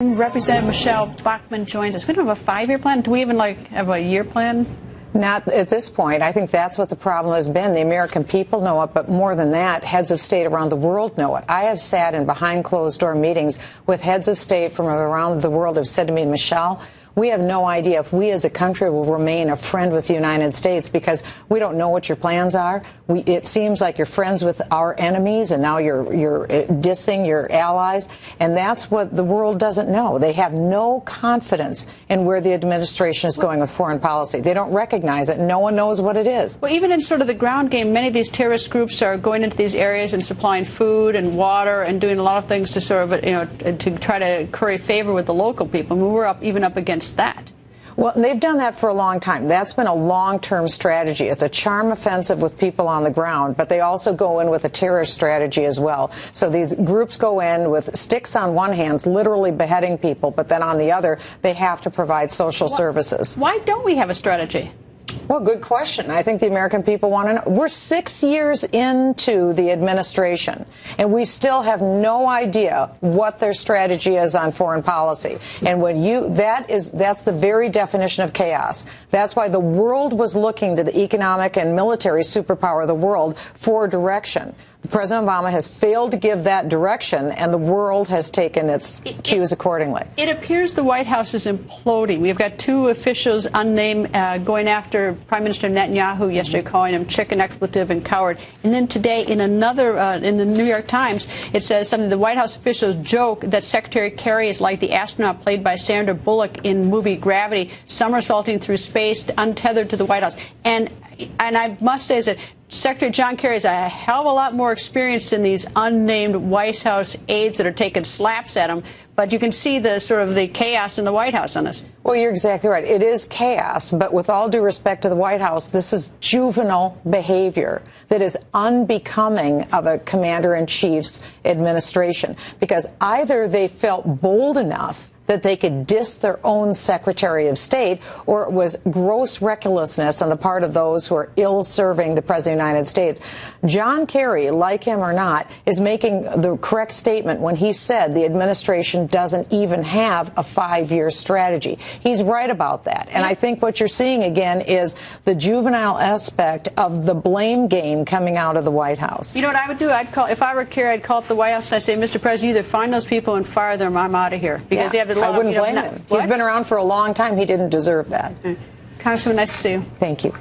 Representative Michelle Bachmann joins us. We don't have a 5-year plan. Do we even have a year plan? Not at this point. I think that's what the problem has been. The American people know it, but more than that, heads of state around the world know it. I have sat in behind closed door meetings with heads of state from around the world who have said to me, Michelle, we have no idea if we as a country will remain a friend with the United States because we don't know what your plans are. It seems like you're friends with our enemies, and now you're dissing your allies, and that's what the world doesn't know. They have no confidence in where the administration is going with foreign policy. They don't recognize it. No one knows what it is. Well, even in sort of the ground game, many of these terrorist groups are going into these areas and supplying food and water and doing a lot of things to sort of, to try to curry favor with the local people. I mean, we're even up against that. Well, they've done that for a long time. That's been a long-term strategy. It's a charm offensive with people on the ground, but they also go in with a terrorist strategy as well. So these groups go in with sticks on one hand, literally beheading people, but then on the other, they have to provide social services. Why don't we have a strategy? Well, good question. I think the American people want to know. We're 6 years into the administration, and we still have no idea what their strategy is on foreign policy. And when that's the very definition of chaos. That's why the world was looking to the economic and military superpower of the world for direction. President Obama has failed to give that direction, and the world has taken its cues accordingly. It appears the White House is imploding. We've got 2 officials unnamed going after Prime Minister Netanyahu yesterday, calling him chicken, expletive, and coward. And then today, in another, in the New York Times, it says something. The White House officials joke that Secretary Kerry is like the astronaut played by Sandra Bullock in movie Gravity, somersaulting through space, untethered to the White House. And I must say that Secretary John Kerry is a hell of a lot more experienced than these unnamed White House aides that are taking slaps at him. But you can see the sort of the chaos in the White House on this. Well, you're exactly right. It is chaos. But with all due respect to the White House, this is juvenile behavior that is unbecoming of a commander-in-chief's administration, because either they felt bold enough that they could diss their own Secretary of State, or it was gross recklessness on the part of those who are ill-serving the President of the United States. John Kerry, like him or not, is making the correct statement when he said the administration doesn't even have a 5-year strategy. He's right about that. And I think what you're seeing again is the juvenile aspect of the blame game coming out of the White House. You know what I would do? If I were Kerry, I'd call up the White House and I'd say, Mr. President, either find those people and fire them, or I'm out of here. Because they have I wouldn't blame him. He's been around for a long time. He didn't deserve that. Congressman, nice to see you. Thank you.